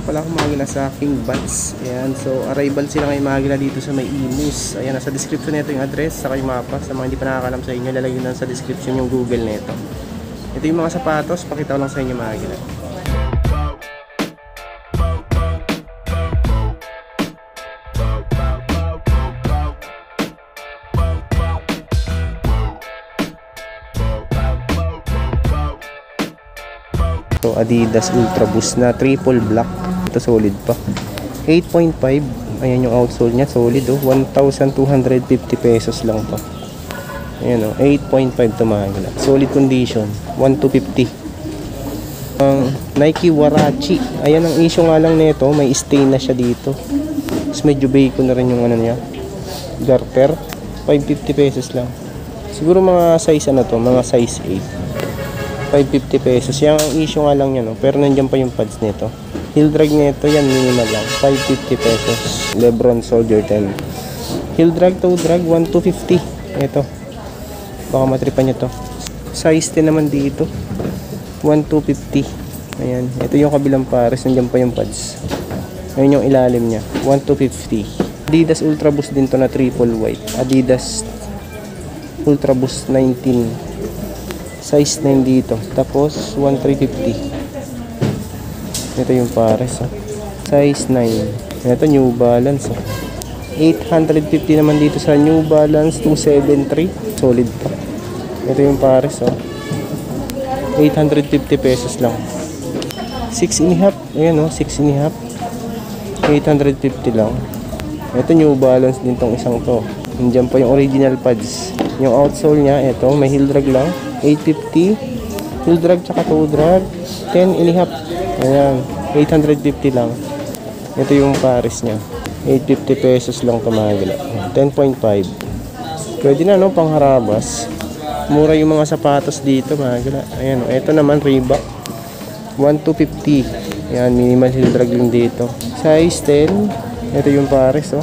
pala ako mga gila sa King Buds. Ayan, so arrival sila ngayon mga gila dito sa may Imus. Ayan, nasa description nito yung address, saka yung mapa. Sa mga hindi pa nakakalam sa inyo, lalagyan lang sa description yung Google nito. Ito yung mga sapatos, pakita ko lang sa inyo mga gila. So Adidas Ultra Boost na triple black. Ito solid pa. 8.5. Ayan yung outsole niya, solid oh. 1,250 pesos lang to. Ayan oh, 8.5 to mga gila. Solid condition. 1,250. Nike Warachi. Ayan ang issue nga lang nito, may stain na siya dito. Tapos medyo bacon na rin yung ano niya. Garter. 550 pesos lang. Siguro mga size ano to, mga size 8. 550 pesos. Yan ang issue nga lang yan, no? Pero nandiyan pa yung pads nito. Heel drag nito, yan minimal lang. 550 pesos. Lebron Soldier 10. Heel drag, toe drag, 1,250. Ito. Baka matripan nyo to. Size 10 naman dito. 1,250. Ayan. Ito yung kabilang pares. Nandiyan pa yung pads. Ayan yung ilalim niya. 1,250. Adidas Ultra Boost din to na triple white. Adidas Ultra Boost 19. Size 9 dito. Tapos 1,350. Ito yung pares oh. Size 9. Ito New Balance oh. 850 naman dito sa New Balance 273. Solid pa. Ito yung pares oh. 850 pesos lang. 6.5. Ayan oh, 6.5. 850 lang. Ito New Balance din tong isang to. Nandiyan pa yung original pads. Yung outsole niya, ito may heel drag lang. 850. Heel drag tsaka toe drag 10.5. Ayan, 850 lang. Ito yung pares nya, 850 pesos lang kamagila. 10.5. Pwede na no, pangharabas. Mura yung mga sapatos dito magila. Ayan, ito naman Reebok 1,250. Ayan, minimal heel drag lang dito. Size 10. Ito yung pares oh.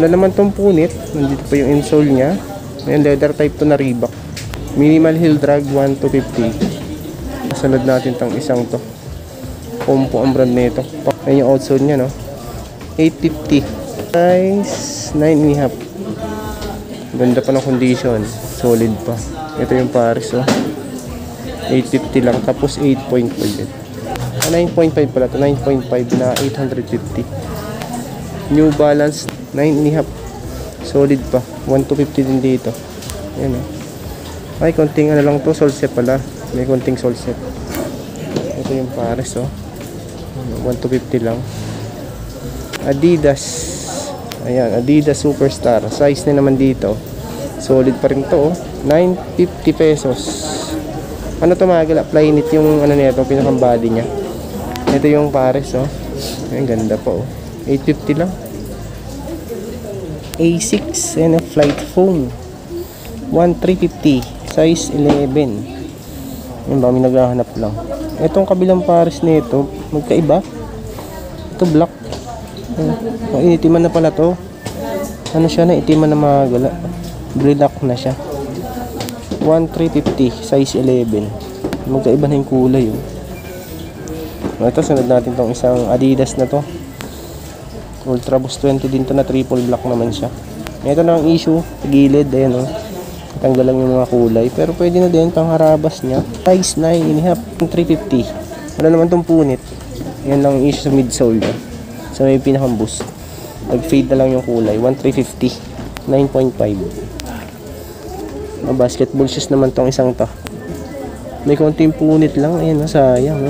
Wala naman tong punit. Nandito pa yung insole nya. Ayan, leather type to na Reebok. Minimal heel drag 1,250. Sunod natin tang isang to. Compo ang brand nito. Ayan yung outsole nya no. 850. Size 9.5. Ganda pa ng condition. Solid pa. Ito yung pares oh. 850 lang. Tapos 8.5. 9.5 pala to. 9.5 na 850. New Balance 9.5. Solid pa. 1,250 din dito. Ayan oh. Ay, konting ano lang to, solset pala. May konting solset. Ito yung pares oh. 1,250 lang. Adidas. Ayan, Adidas Superstar. Size na naman dito. Solid pa rin to oh. 950 pesos. Ano to mga gala? Flyknit yung ano nito, pinakang body nya. Ito yung pares oh. Ayan, ganda pa oh. 850 lang. A6 and a flight foam. 1,350. Size 11. Yung ba, may naghahanap lang. Itong kabilang pares nito, magkaiba. Ito black. Initiman na pala to. Ano siya na, itiman na mga gala. Black na siya. 1,350. Size 11. Magkaiba na yung kulay. Oh. Ito, sunod natin tong isang Adidas na to. Ultra Boost 20 din to na triple black naman siya. Ito na ang issue. Gilid, ayan oh. Tanggal lang yung mga kulay. Pero pwede na din pang harabas niya. Size 9.5. 350. Wala naman tong punit. Yan lang yung issue sa midsole niya. So may pinakang boost. Nag-fade na lang yung kulay. 1,350. 9.5. Basketball shoes naman tong isang to. May konting punit lang. Ayan na, sayang.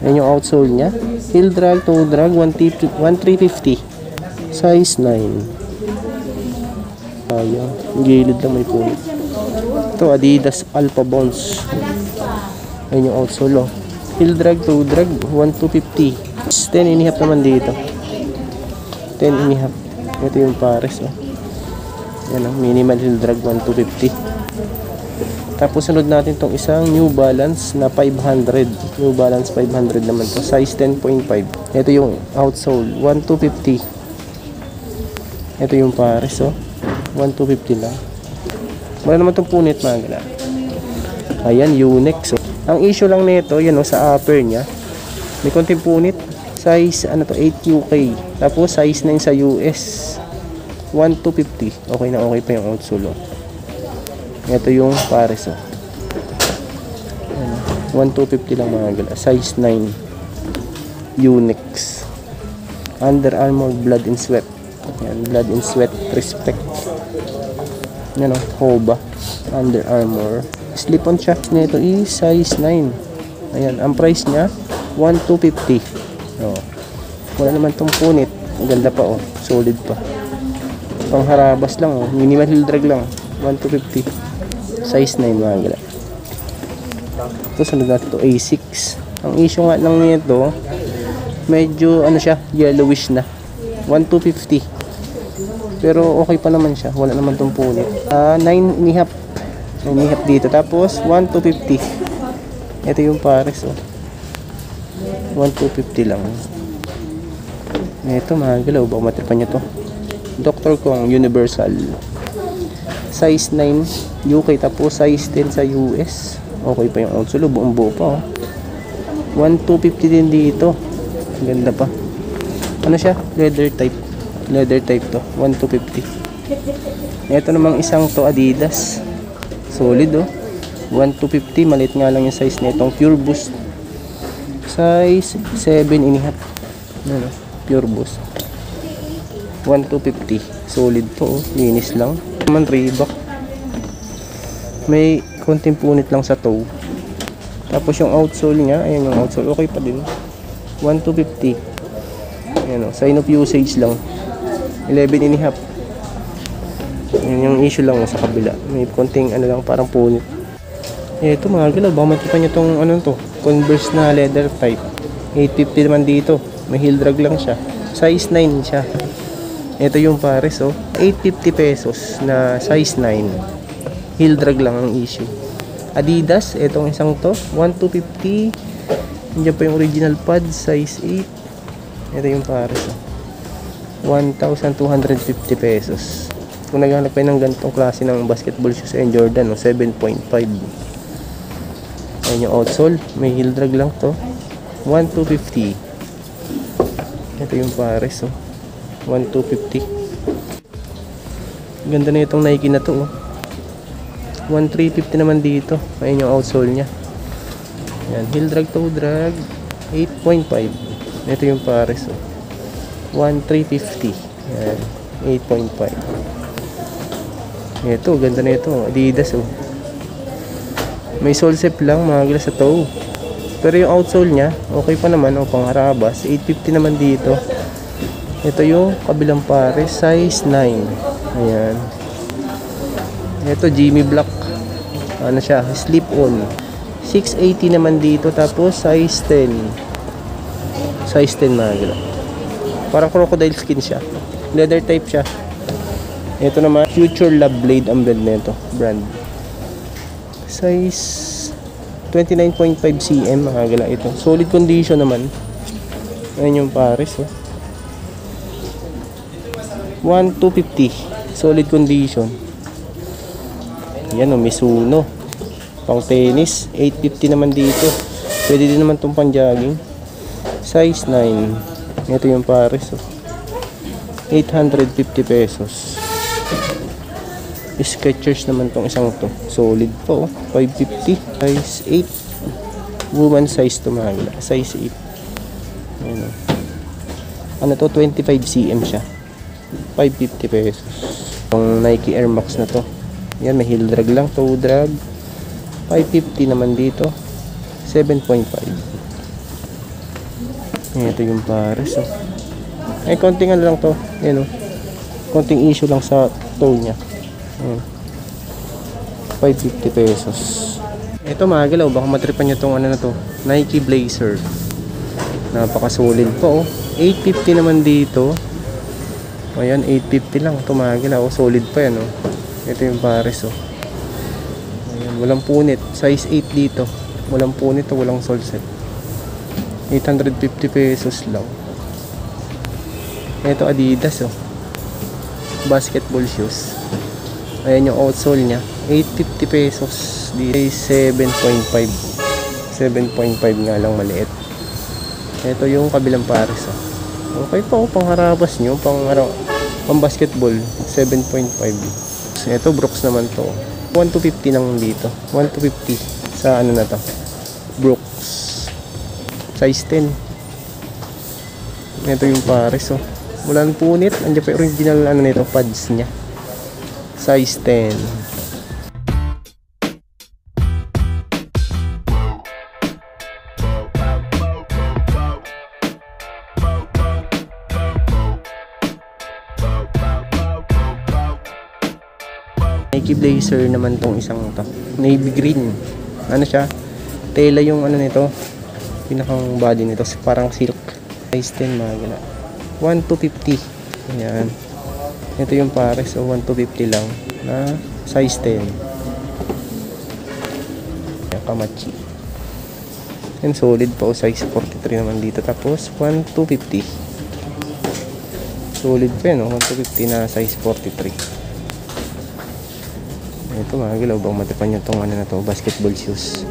Ayan yung outsole niya. Heel drag, toe drag. 1,350. Size 9. Ayan, gilid lang may punit. Ito Adidas Alpha Bounce. Ayan yung outsole oh. Heel drag, toe drag 1,250. 10.5 naman dito. 10.5. Ito yung pares oh. Ayan oh, minimal heel drag 1,250. Tapos sunod natin tong isang New Balance na 500. New Balance 500 naman to. Size 10.5. Ito yung outsole 1,250. Ito yung pares oh. 1,250 lang. Wala naman itong punit mga gala. Ayan, Unex. So, ang issue lang nito, yan o, sa upper nya. May konting punit. Size, ano to, 8 UK. Tapos, size 9 sa US. 1,250. Okay na okay pa yung outsole. Oh. Ito yung pares. Oh. 1,250 lang mga gala. Size 9. Unix. Under Armour Blood and Sweat. Ayan, Blood and Sweat Respect. Yan o, Hoba. Under Armour. Slip-on siya. Ito is size 9. Ayan, ang price niya 1,250. Oh. Wala naman tong punit. Ang ganda pa oh. Solid pa. Pangharabas lang oh. Minimal heel drag lang. 1,250. Size 9 mga gala. Ito sunod natin to A6. Ang issue nga lang nito, medyo ano siya, yellowish na. 1,250. Pero okay pa naman siya. Wala naman tong punit. 9.5. 9.5 dito. Tapos 1,250. Ito yung pares oh. 1,250 lang. Ito mga galaw. Baka matripan nyo to. Dr. Kong Universal. Size 9 UK. Tapos size 10 sa US. Okay pa yung outsole. Buong buo pa oh. 1,250 din dito. Ganda pa. Ano siya? Leather type. Leather type to. 1,250. Ito namang isang to Adidas. Solid oh. 1,250. Maliit nga lang yung size nitong Pure Boost. Size 7.5. Ano? Pure Boost. 1,250. Solid to oh. Linis lang. Naman Reebok. May konting punit lang sa toe. Tapos yung outsole niya, ayan yung outsole. Okay pa din. 1,250. Ayan o. Sign of usage lang. 11.5. Ayan yung issue lang sa kabila. May konting ano lang parang punit. Ito mga galaw. Baka matipan nyo itong ano to. Converse na leather type. 850 naman dito. May heel drag lang siya. Size 9 siya. Ito yung pares oh. 850 pesos na size 9. Heel drag lang ang issue. Adidas. Itong isang to. 1,250. Nandiyan pa yung original pad. Size 8. Ito yung pares oh. 1,250 pesos. Kung naghanap kayo ng ganitong klase ng basketball shoes and Jordan oh, 7.5. Ayan yung outsole. May heel drag lang to. 1,250. Ito yung pares oh. 1,250. Ganda na itong Nike na to oh. 1,350 naman dito. Ayan yung outsole nya. Ayan. Heel drag, toe drag. 8.5. Ito yung pares oh. 1,350. Ayan. 8.5. Ito. Ganda na ito. Adidas oh. May sole zip lang mga gila sa toe. Pero yung outsole nya, okay pa naman o pangharabas. 850 naman dito. Ito yung kabilang pare, size 9. Ayan. Ito Jimmy Black. Ano siya? Slip on. 680 naman dito. Tapos size 10. Size 10 mga gila. Parang crocodile skin siya. Leather type siya. Ito naman, Future Love Blade ang brand nito. Brand. Size 29.5 cm mga gala ito. Solid condition naman. Ayan yung pares oh. 1,250. Solid condition. Yan oh, Mizuno. Pang tennis. 850 naman dito. Pwede din naman itong pang jogging. Size 9. Ito yung pares oh. 850 pesos. Skechers naman tong isang to. Solid po. 550. Size 8. Woman size to mga gila. Size 8. Ayan o. Ano to? 25 cm siya. 550 pesos. Yung Nike Air Max na to. Yan. May heel drag lang. Toe drag. 550 naman dito. 7.5. Ito yung pares o. Ay, konting ano lang to. Yan o. Konting issue lang sa toe nya. 550 pesos. Ito mga galaw, baka matripan nyo itong ano na to, Nike Blazer. Napakasolid po oh. 850 naman dito. Ayan, 850 lang ito mga galaw. Solid pa yan oh. Ito yung pares oh. Ayan, walang punit. Size 8 dito. Walang punit o walang sole set. 850 pesos lang. Ito Adidas oh. Basketball shoes. Ayan yung outsole nya. 850 pesos. Dito 7.5. 7.5 nga lang maliit. Ito yung kabilang pares. Oh. Okay pa, oh, pang harabas nyo, pang basketball, 7.5. Ito, Brooks naman to. 1 to 50 lang dito. 1 to 50 sa ano na to. Brooks. Size 10. Ito yung pares, oh. Walang punit. Andiyan pa yung original ano nito, pads niya. Size 10. Nike Blazer naman tong isang to. Navy green. Ano siya? Tela yung ano nito. Pinakang body nito. Parang silk. Size 10 mga gana. 1 to 50. Ayan. Ito yung pares. So 1 to 50 lang. Na size 10. Ayan, Kamachi. And solid pa o. Size 43 naman dito. Tapos 1 to 50. Solid pa yun. 1 to 50 na size 43. Ito mga gilaw, bang matipan nyo itong ano na to, basketball shoes.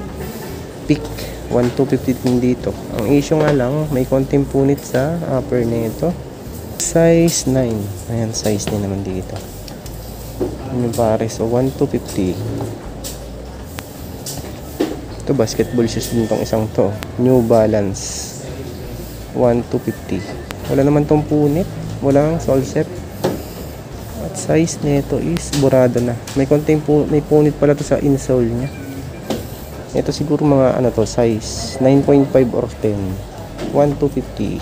Pick 1,250 din dito. Ang issue nga lang, may konting punit sa upper nito. Size 9. Ayan, size 9 naman dito. Yun yung pare, so 1,250. Ito basketball shoes din itong isang to, New Balance 1,250. Wala naman itong punit, walang sole set. At size nito is burado na. May konting may punit pala to sa insole niya. Ito siguro mga ano to, size 9.5 or 10. 1,250.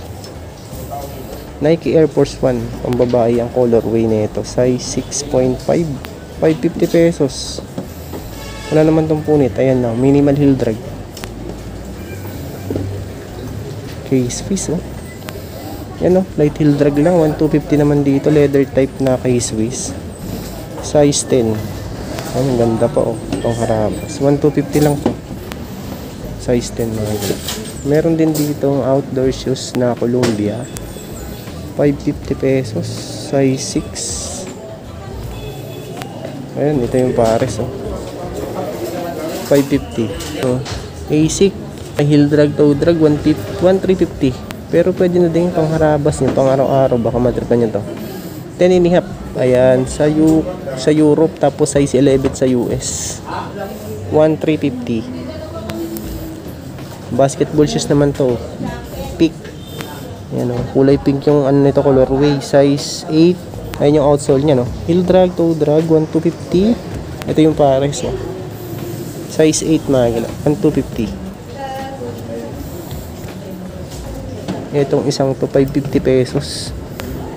Nike Air Force 1, pambabae ang colorway nito, size 6.5. 550 pesos. Wala naman tong punit. Ayan lang, minimal heel drag. Case piece, oh. Yan, oh, light heel drag lang. 1,250 naman dito. Leather type na case piece. Size 10. Ang ganda pa, oh. Pang harabas. 1,250 lang to. Size 10 mga ito. Meron din dito outdoor shoes na Columbia. 550 pesos. Size 6. Ayan, ito yung pares, oh. 550. So, basic. Heel drag, toe drag, 1,350. Pero pwede na din pang harabas nyo, pang araw-araw, baka matripan nyo to. 10.5. Ayan, sa Europe, tapos size 11 sa US. 1,350. Basketball shoes naman to. Pick. Ayan, oh, kulay pink yung ano nito, colorway. Size 8. Ayan yung outsole nya, no. Heel drag, toe drag, 1,250. Ito yung pares, oh. Size 8 mga gala, 1,250. Itong isang to 550 pesos.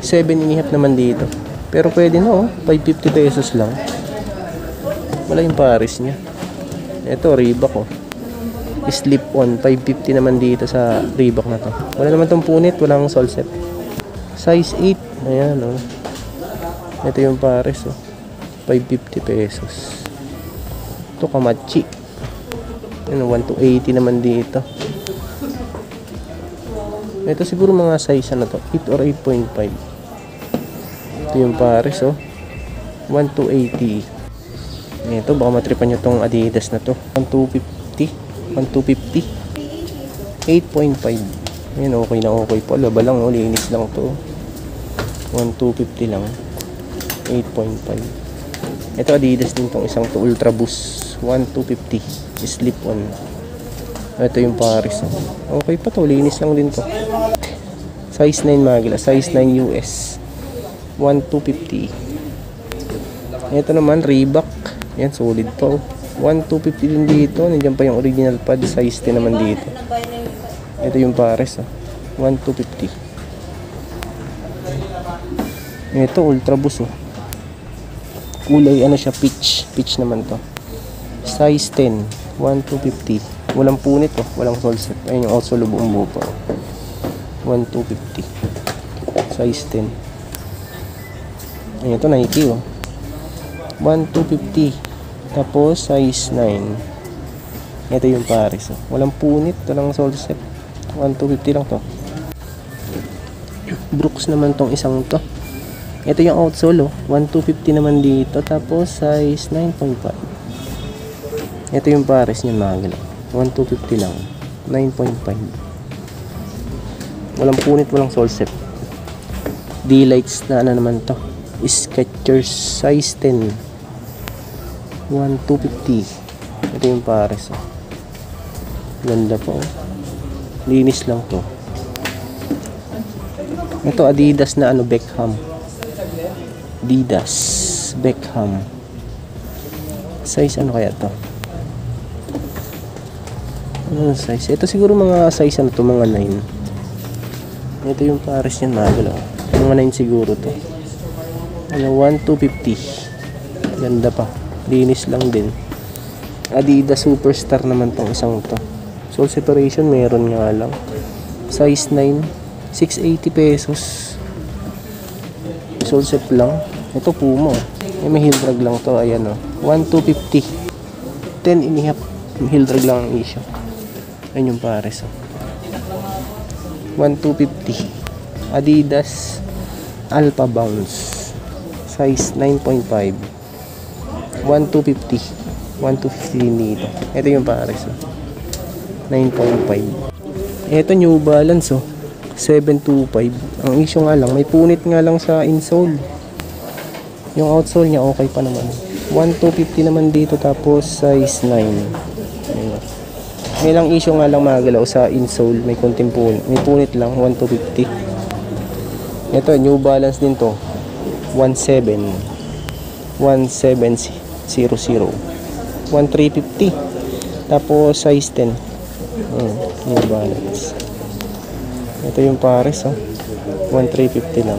7.5 naman dito. Pero pwede na, oh, 550 pesos lang. Wala yung pares niya. Ito Reebok, oh. Slip on 550 naman dito sa Reebok na to. Wala naman tong punit, walang sole set. Size 8. Ayan, oh. Ito yung pares, oh. 550 pesos. Ito Kamachi. Ano, 1 to 80 naman dito. Ito siguro mga size ano to, 8 or 8.5. Ito yung pares, oh. 1 to 80. Ito, baka matripan nyo tong Adidas na to. 1,250. 1,250. 8.5. Ayan, okay na okay pa. Laba lang, oh. Linis lang to. 1,250 lang. 8.5. Ito Adidas din tong isang to, Ultra Boost. 1,250. Slip on. Ito yung pares, oh. Okay pa to, linis lang din to. Size 9 magila, size 9 US. 1,250. Ito naman Reebok. Yan, solid pa, oh. 1,250 din dito. Nandiyan pa yung original pad, size 10 naman dito. Ito yung pares, oh. 1,250. Ito Ultra Boost, oh. Kulay ano siya, peach naman to. Size 10, 1,250. Walang punit, oh. Walang sole set. Ayun yung outsole buong buo pa, oh. 1,250. Size 10. Ayun, ito Nike, oh. 1,250. Tapos size 9. Ito yung pares, oh. Walang punit, walang sole set. 1,250 lang to. Brooks naman tong isang to. Ito yung outsole, oh. 1,250 naman dito. Tapos size 9.5. Ito yung pares niyan mga gala. 1,250 lang. 9.5. Walang punit, walang sole set. D-lights na ano naman to. Skechers size 10. 1,250. Ito yung pares. Oh. Ganda po. Oh. Linis lang to. Ito Adidas na ano, Beckham. Adidas Beckham. Size ano kaya to? Ano size? Ito siguro mga size ano to, mga 9. Ito yung pares niyan, magalaw. Mga 9 siguro to. Ano, 1,250. Ganda pa. Linis lang din. Adidas Superstar naman tong isang to. Sole separation meron nga lang. Size 9, 680 pesos. Sole set lang. Ito Puma. May heel drag lang to. Ayan o. 1,250. 10.5 heel drag lang ang issue. Ayun yung pares. 1,250. Adidas Alpha Bounce. Size 9.5. 1,250. 1,250 dito. Ito yung pares. 9.5. Ito New Balance 725. Ang issue nga lang, may punit nga lang sa insole. Yung outsole niya okay pa naman. 1,250 naman dito, tapos size 9. May lang issue nga lang magalaw sa insole, may konting punit. May punit lang, 1,250. Ito New Balance din to. 1700. 1,350. Tapos size 10. New Balance. Ito yung pares 1,350 lang.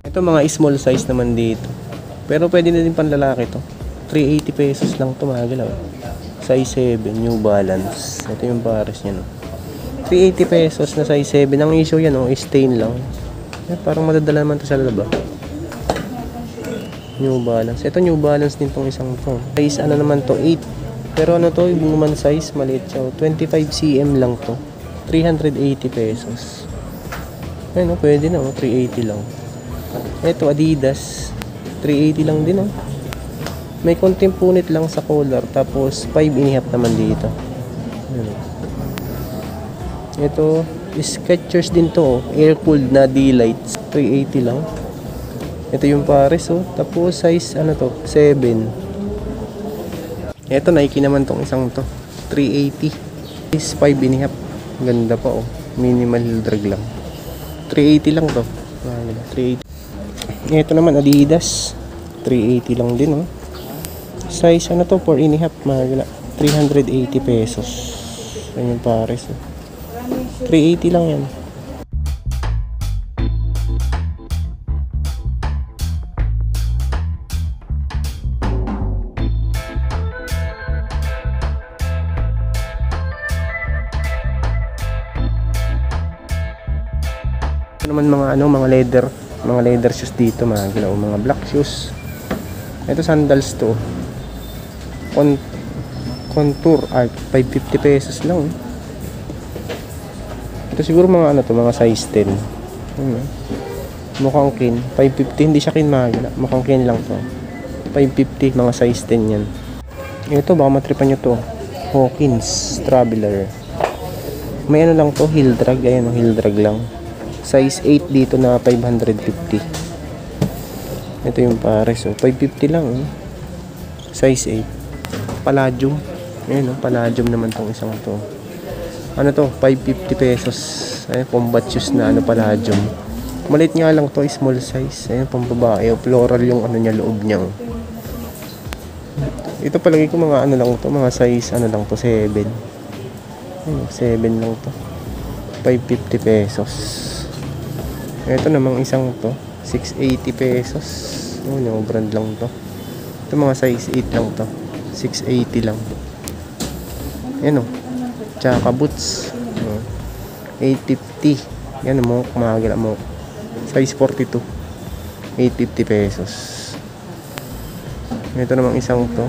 Ito mga small size naman dito. Pero pwede na din panlalaki to. 380 pesos lang to, magalaw. Size 7, New Balance. Ito yung pares niya, no. 380 pesos na size 7. Ang issue yan, stain lang. Parang madadala naman to sa laba. New Balance. Ito New Balance din tong isang to. Size ano naman to, 8. Pero ano to, yung woman size, maliit siya. 25 cm lang to. 380 pesos. Ayun, pwede na, 380 lang. Ito Adidas 380 lang din May konting punit lang sa collar, tapos 5.5 naman dito. Ito Skechers din to, air cooled na D-lights, 380 lang. Ito yung pares tapos size ano to, 7. Ito Nike naman tong isang to, 380. Is 5.5. Ganda pa minimal heel drag lang. 380 lang to. 380. Ito naman Adidas 380 lang din size ano to, 4.5, mahal. 380 pesos. Yan yung pares 380 lang yan. Ito naman mga leather shoes dito, mga black shoes. Ito sandals to, Contour Art, 550 pesos lang. Ito siguro mga mga size 10. Mukhang kin, 550, hindi siya kin, mukhang kin lang to. 550, mga size 10 yan. Ito baka matripan nyo to, Hawkins Traveler. May ano lang to, heel drag. Ayan o, heel drag lang. Size 8 dito na 550. Ito yung pares o, 550 lang o. Size 8. Palladium. Ayan o, palladium naman tong isang to. Ano to, 550 pesos. Ayan, combat shoes na ano, palladium. Maliit nga lang to, small size. Ayan, pambabae o, floral yung ano niya, loob niya o. Ito palagi ko mga ano lang to, mga size ano lang to, 7. 7 lang to. 550 pesos. Ito namang isang to, 680 pesos. Yung brand lang to. Ito mga size 8 lang to. 680 lang. Yan o. Tsaka boots. 850. Yan mo, kumagala mo. Size 42. 850 pesos. Ito namang isang to.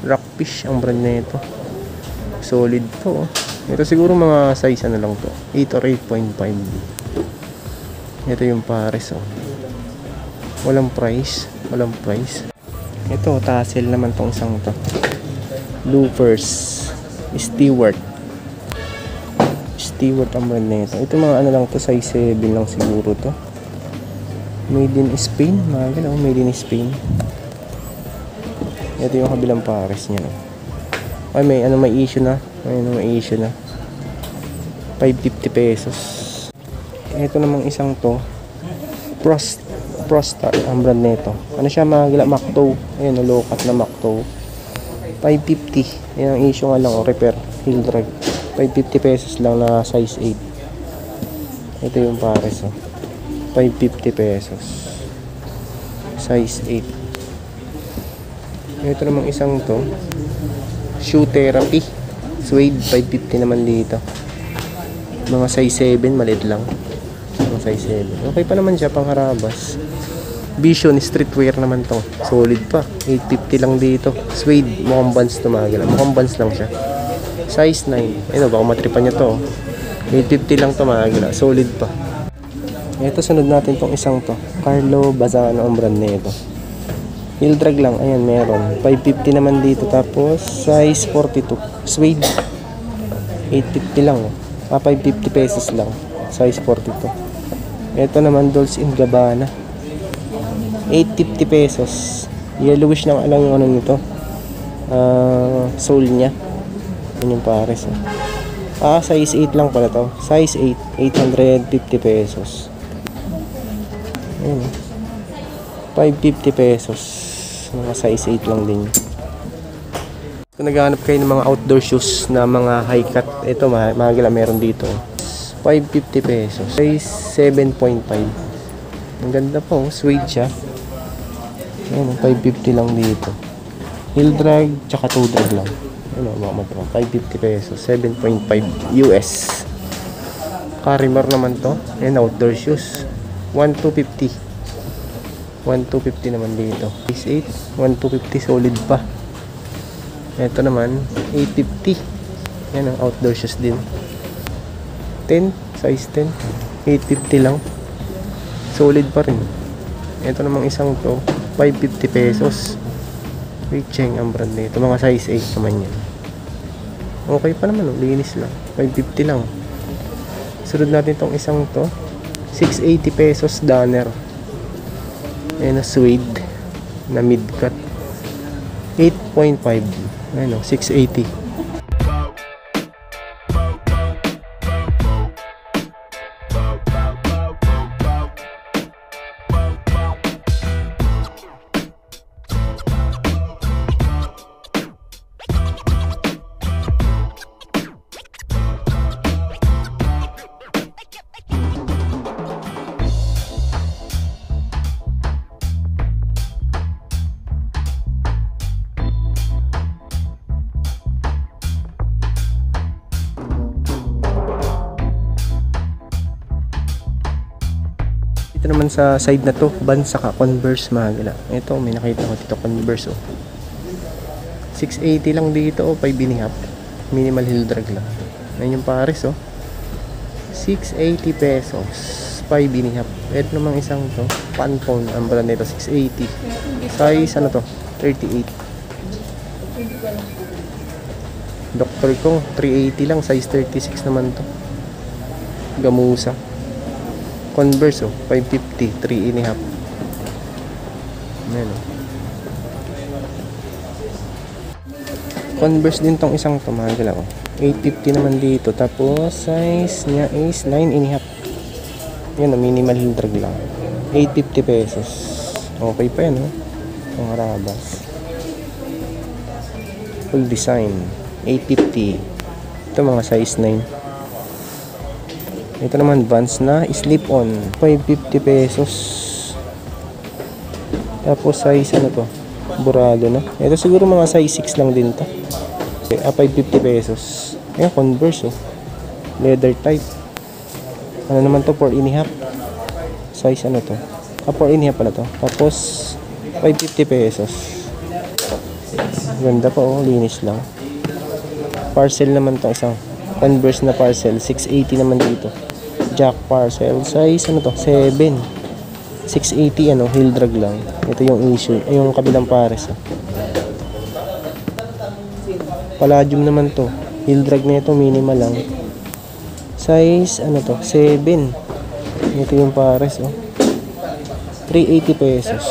Rockfish ang brand na ito. Solid to. Ito siguro mga size ano lang to. 8 or 8.5. Ito yung pares oh. Walang price. Walang price. Ito tassel naman tong isang to. Loafers. Stewart. Stewart ang brand na ito. Ito mga ano lang to. Size 7 lang siguro to. Made in Spain. Mga gano'n. Made in Spain. Ito yung kabilang pares niya. No? Ay, may ano, may issue na. May issue na. 550 pesos. Ito namang isang to. Prostar ang brand nito. Ano siya, mga Macto. Ayun, low-cut na Macto. 550. Yan ang issue nga lang. Repair. Heel drag. 550 pesos lang na size 8. Ito yung pares. 550 pesos. Size 8. Ito namang isang to, shoe therapy, suede, 550 naman dito. Mga size 7, maliit lang. Mga size 7. Okay pa naman siya, pangharabas. Vision, streetwear naman to. Solid pa. 850 lang dito. Suede, mukhang Vans to mga gala. Mukhang Vans lang siya. Size 9. Ayun, baka matripan niya to. 850 lang to mga gala. Solid pa. Ito, sunod natin tong isang to. Carlo Bazano ang brand na ito. Heel drag lang, ayan meron 550 naman dito, tapos size 42, suede 850 lang 550 pesos lang, size 42. Ito naman Dolce & Gabbana 850 pesos, yellowish lang alam yung ano nito, sole nya. Yun yung pares size 8 lang pala to, size 8, 850 pesos. Ayan 550 pesos. Mga size 8 lang din. Kung naghahanap kayo ng mga outdoor shoes na mga high cut, ito mga gila meron dito. 550 pesos. Size 7.5. Ang ganda po, suede siya. Ayan, 550 lang dito. Heel drag, tsaka toe drag lang. Ayan, mga matro. 550 pesos. 7.5 US. Carimar naman to. Ayan, outdoor shoes. 1,250. 1,250 naman dito. Size 8, 1,250, solid pa. Ito naman 850. Yan ang outdoor shoes din. 10, size 10, 850 lang. Solid pa rin. Ito namang isang to, 550 pesos. Richeng ang brand nito. Mga size 8 naman yan. Okay pa naman, linis lang. 550 lang. Sunod natin tong isang to, 680 pesos Danner. Ayan na suede na mid-cut 8.5. Ayan o, 680. Ito naman sa side na to, Vans saka Converse mga gala. Ito, may nakita ko dito Converse 680 lang dito 5 binihap. Minimal heel drag lang. Ayun yung pares 680 pesos. 5 binihap. Ito namang isang to, Pantone. Ang brand nito 680. Size ano to? 38. Dr. ko 380 lang, size 36 naman to. Gamusa. Converse, 550, 3 and a half. Ayan, oh. Converse din tong isang to, mga gala, 850 naman dito. Tapos size niya is 9 and a half. Yan, minimal heel drag lang. 850 pesos. Okay pa yan, oh. Ang Rabas. Full design. 850. Ito mga size 9. Ito naman Vans na slip-on. 550 pesos. Tapos size ano to? Burado na. Ito siguro mga size 6 lang din to. 550 pesos. Ayan, Converse, oh. Leather type. Ano naman to? 4 and a half. Size ano to? 4 and a half pala to. Tapos 550 pesos. Ganda pa, oh. Linis lang. Parcel naman to, isang Converse na parcel. 680 naman dito. Jack parcel. Size ano to? 7. 680 ano, heel drag lang. Ito yung issue, yung kabilang pares, oh. Palladium naman to. Heel drag na ito, minimal lang. Size ano to? 7. Ito yung pares, oh. 380 pesos.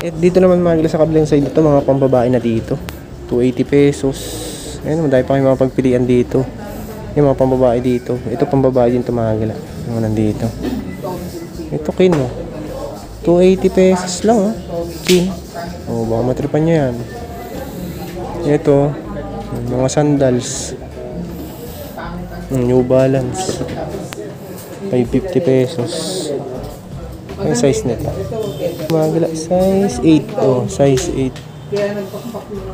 Dito naman mga gila sa kabilang side ito, mga pambabae na dito. 280 pesos. Ayun, madami pa kayo mga pagpilian dito. Yung mga pambabae dito. Ito pambabae din ito mga gila. Yung nandito. Ito kin, oh. 280 pesos lang, oh. Kin. Oh, baka matripan nyo yan. Ito, mga sandals. New Balance. 550 pesos. Yung size nito. Mga gala, size 8. Oh, size 8.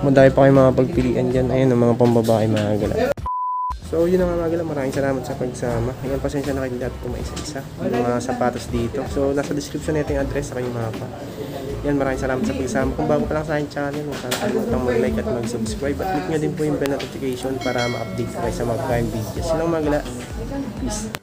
Madami pa kayo mga pagpilian dyan. Ayun, ang mga pambabae mga gala. So, yun na mga gala. Maraming salamat sa pagsama. Ayan, pasensya na kayo lahat kung may isa-isa. Yung mga sapatos dito. So, nasa description na yung address sa kayong mapa. Yan, maraming salamat sa pagsama. Kung bago pa lang sa aking channel, huwag kalimutang mag-like at mag-subscribe. At click nyo din po yung bell notification para ma-update kayo sa mga prime videos. Yun lang mga gala. Peace.